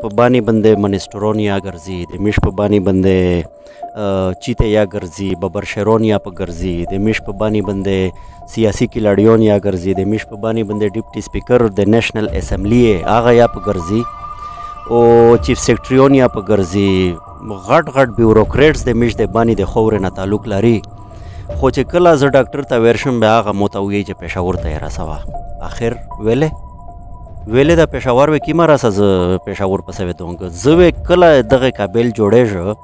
په بانی باندې منسترونیا ګرځي د میش په بانی باندې چیتیا ګرځي ببرشرونیا په ګرځي د میش په بانی باندې سیاسي کلاډیونیا ګرځي د میش په بانی باندې ډیپټي سپیکر د نېشنل اسمبلی هغه یا په ګرځي او چیف سیکریټریونیا په ګرځي غټ غټ بیوروکریټس د میش د بانی د خور نه تعلق لري خو چې کله زه ډاکټر ته ورشم بیا هغه متوي چې پېښور ته یې رسوه اخر ویلې د پېښور وې کیما راسه زه پېښور پسې وتونګ زه کله دغه قابل جوړېږه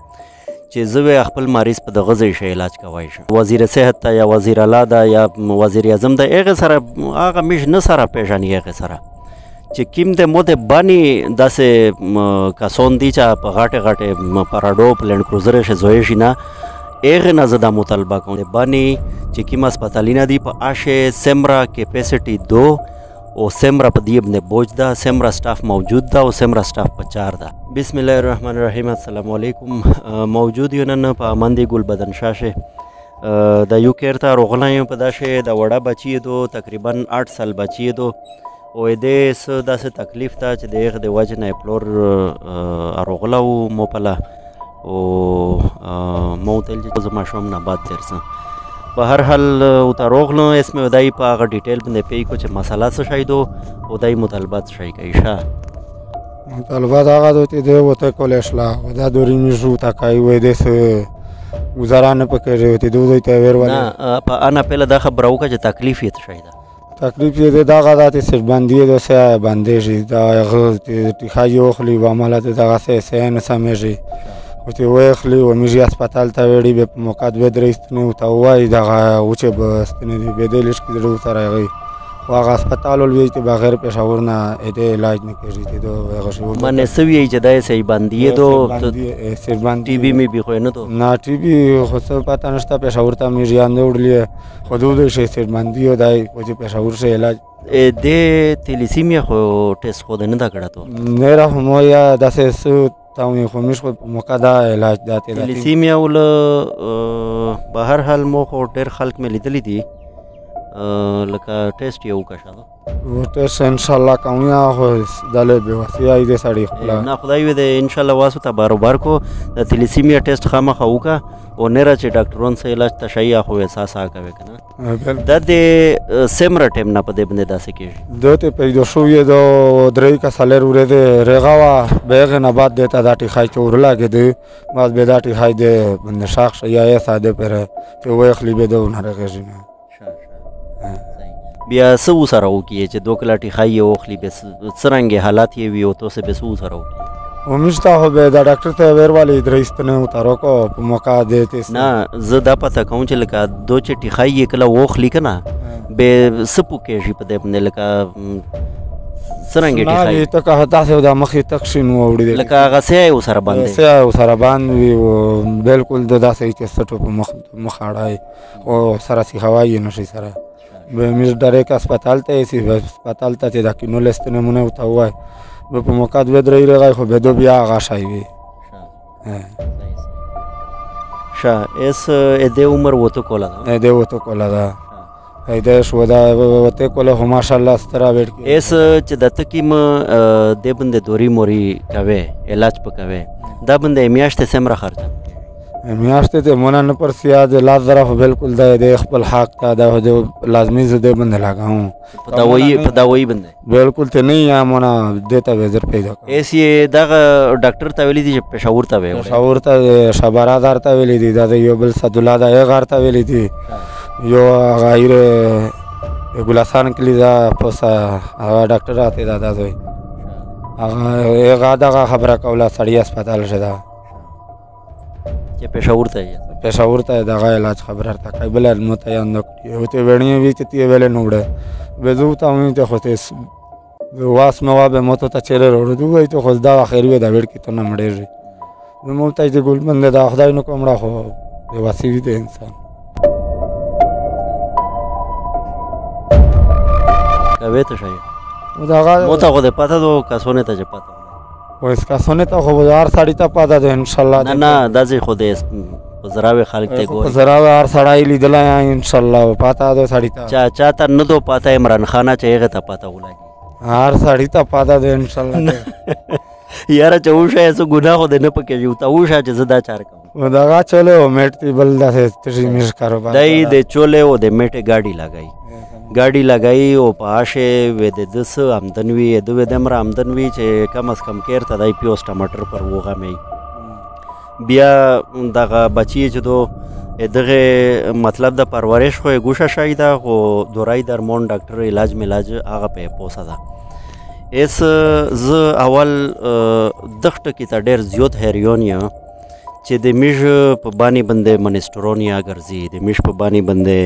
چې زه خپل مریض په دغه ځای شي علاج کوای شم وزیر صحت ته یا وزیر اعلی ده یا وزیر اعظم ده هغه سره هغه میش نه سره پیژني هغه سره چې کیم د مو د بانی داسې کسون دي چې په غاټه غاټه پراډو پلند کروزر شه زوی شي نه هغه نه زه دا مطالبه کوم د بانی چې کیم هسپتالینه دي په آشه سمرا کیپیسټي 2 او سمرا په دی ابن بوج دا سمرا سٹاف موجود دا او سمرا سٹاف په 4 دا بسم الله الرحمن الرحیم السلام علیکم موجود یو نن په امندی ګل بدن شاشه د یو کېرتا روغلایم په داشه د وړه بچی دو تقریبا 8 سال بچی دو او دې س داسې تکلیف ته چې دغه د وجه نه پلور روغلاو مو پلا او موتل چې زما شوم نه بعد درسم په هر حال او روغلو اسمه ودای په هغه ډیټیل باندې پی کو چې مسله څه شي دو او دای مطالبات شي کوي ښه مطالبات هغه دوی ته وته کولې شلا ودا دوري نشو تا کوي و دې څه گزارانه پکې ته دوی ته ورواله په انا پهله دا خبره وکړه چې تکلیف یې شي دا تکلیف یې دا غاده سر باندې د سه باندې شي دا هغه ټیخایو خلی و عملات دا سه نه سمېږي او ته وخلی و میږي هسپتال ته وړي به موقع د درېستنه او ته وای دا اوچه بستنه دی به دلش کې درو سره غي واغه هسپتال ولوي ته بغیر پېښور نه اته علاج نه کېږي ته دو هغه شو منه سوي چې دای سي باندې دو سر باندې ټي بي می به خو نه تو نه ټي بي خو څه پتا نشته پېښور ته میږي اند وړلې حدود شي سر باندې دای او چې پېښور شي علاج د تلیسیمیا خو ټیسټ خو نه دا کړه ته نه را مو یا داسې تاوی خو مش خو موقع دا علاج داته تلیسیمیا ول به هر حال مو خو ډېر خلک مې لیدلې دي لکه ټیسټ یو کا شاده و ټیسټ ان شاء الله کوم یا خو دله به وسیا دې سړی خپل نه خدای دې ان شاء الله واسو ته باروبار کو د تلیسیمیا ټیسټ خامخا وکا او نه را چې ډاکټرون سره علاج تشیع خو احساس کوي کنه د دې سمره ټیم نه پدې باندې داسې کېږي دوته پیدا شو یې دو درې کا سالر ورې دې رغوا به نه بعد دته داټي خای ته ورلاګې دې بعد به داټي خای دې باندې شاخ یا ساده پر ته وې خلی به دو نه راغی نه بیا سو سره وکي چې دوه کلاټي خای او خلی به څرنګه حالات یې وي او توسه به سو سره وکي ومشتا هو به دا ډاکټر ته وروالی درېستنه وتارو کو په موقع دته نه زه دا پته کوم چې لکه دو چټي خای کله وخ لیکنه به سپو کې شي په دې باندې لکه څرنګه ټي خای ته که تاسو دا مخې تکشین وړي لکه هغه سه سره باندې سه سره باندې بالکل د داسې چې سټو په مخ اړای او سره سي هوايي نشي سره به مې ډایرک هسپتال ته سي هسپتال ته دا کې نو لستنه مونږ ته وای په موقع د درې رغای خو به دو بیا غاشای وي اس د عمر وته کولا د وته کولا دا ایده شو دا وته کولا هم ماشاء الله سترا وړ اس چې د تکیم د بند دوري موري کوي علاج پکوي دا بند میاشته سمره خرچه میاشته ته مونږ نه پر سیاد لاس ظرف بالکل د خپل حق ته د لازمي زده بند لگاو په داوی بند بالکل ته نه یا مونږ دته وزر پیدا ایس یې دا ډاکټر ته ویلي دي چې پېښور ته وي پېښور ته شبرادار ته ویلي دي دا یو بل صدولا دا یې غار ته ویلي دي یو غیر ګلاسان کلی دا پوسا ډاکټر راته دا دوی هغه غاده خبره کوله سړی هسپتال شدا چې پېښور ته دغه علاج خبره تا کوي بل نو ته یان نو ته وړنی وی چې تی ویل نوړه به زه ته مې ته خو ته واس نو به مو ته چیرې وروړو دوی ته خو دا اخر وی دا وړ کې ته نه مړېږي نو مو ته چې ګل بند دا خدای نو کومړه خو دی واسي دی انسان کوي ته شي دا مو ته خو د پته دو کسونه ته چې پته و اسکا سونه ته خو هر سړی ته پاده ده ان شاء الله نه داسې خو د زراوي خلک ته ګوري زراوي هر سړی لیدل ان شاء الله پاته ده سړی ته چا ته نه دو پاته عمران خان چې هغه ته پاته ولګي هر سړی ته پاده ده ان شاء الله یاره چې وشه څه ګناه خو دې نه پکې جوړ ته وشه چې زه دا چار کوم و دغه چولې او میټ تی بل داسې تشي میش کاروبار دای د چولې او د میټه ګاډي لګای او په آشه و د دس آمدنوي د و دمر آمدنوي چې کم از کم کېر ته دای پیوس ټماټر پر وغه مې بیا دغه بچی چې دو دغه مطلب د پرورش خو ګوشه شایده خو دورای درمون ډاکټر علاج هغه په پوسه ده اس ز اول دغه کې ته ډېر زیات هریونیا چې د میش په بانی بندې منسترونیا ګرځي د میش په بانی بندې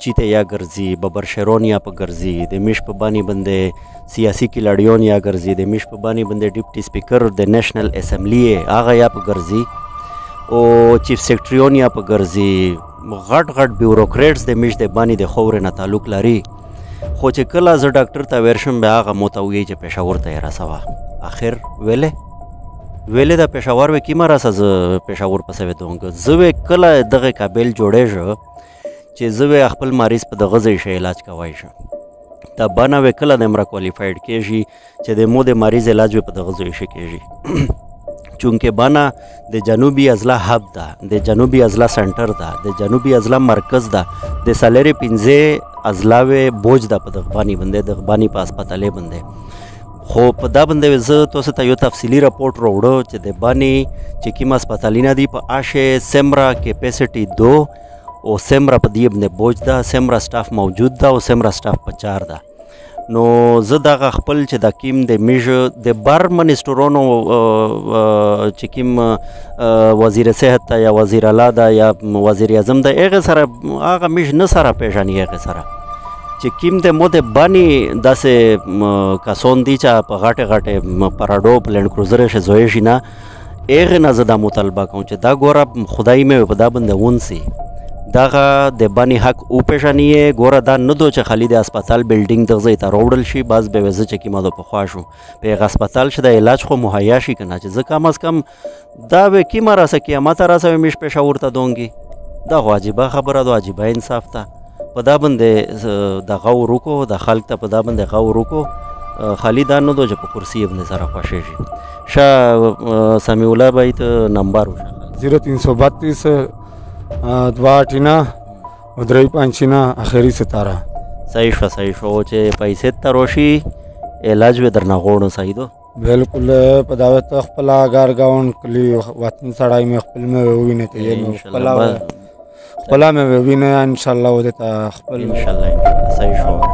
چیته یا ګرځي ببر شیرونیا په ګرځي د میش په بانی بندې سیاسي کلاډیون یا ګرځي د میش په بانی بندې ډیپټي سپیکر د نېشنل اسمبلی هغه یا په ګرځي او چیف سیکریټریون یا په ګرځي غټ بیوروکریټس د میش د بانی د خور نه تعلق لري خو چې کله ز ډاکټر ته ورشم به هغه متوي چې پېښور ته راسوا اخر ویلې د پېښور و کیما راسه ز پېښور پسې ودونګ زوی کله دغه قابل جوړېږي چې زوی خپل مریض په دغه ځای شي علاج کوي شه دا بنا وکړه د امر کوالیفاید کېږي چې د مو د مریض علاج په دغه ځای شي کېږي چونکه بنا د جنوبي اضلاع هب ده د جنوبي اضلاع سنټر ده د جنوبي اضلاع مرکز ده د سالری 15 اضلاع بوج ده په دغه باندې د باندې په هسپتالې باندې خو په دا باندې زه تاسو ته یو تفصیلی راپورټ راوړو چې د باندې چې کوم هسپتالونه دي په آشه سمرا کیپاسټي 2 او سمرا په دې باندې بوج ده سمرا سټاف موجود ده او سمرا سټاف په 4 ده نو زه دغه خپل چې د کیم د میژ د بار منسترونو چې کیم وزیر صحت یا وزیر اعلی ده یا وزیر اعظم ده هغه سره هغه میژ نه سره پیژني هغه سره چې کیم د مو د بانی داسې کسون دي چې په غاټه پراډو پلان کروزر شه زوی شي نه هغه نه زه دا مطالبه کوم چې دا ګوره خدای مې په دا باندې ونسي دغه د بانی حق او پېژنې ګوره دا نه دو چې خالي د هسپتال بلډینګ دغه ځای ته راوړل شي باز به وزه چې کیما د پخوا شو په هسپتال شه د علاج خو مهیا شي کنه چې ځکه کم از کم دا به کیما راسه قیامت راسه میش پېښور ته دونګي دا واجبه خبره ده واجبه انصاف ته په دا باندې د غو روکو د خلک ته په دا باندې غو روکو خالی دا نه دو چې په کرسي باندې سره خوشېږي شاه سمیع الله بیت نمبر 0332 دوا ټینا او درې پنځینا اخري ستاره صحیح شو چې پیسې ته روشي علاج به درنه غوړو صحیح دو بالکل په دعوت خپل اگرګاون کلی وطن سړای مې خپل مې وینې ته یې خپل مې وینې ان شاء الله ودته خپل ان شاء الله صحیح شو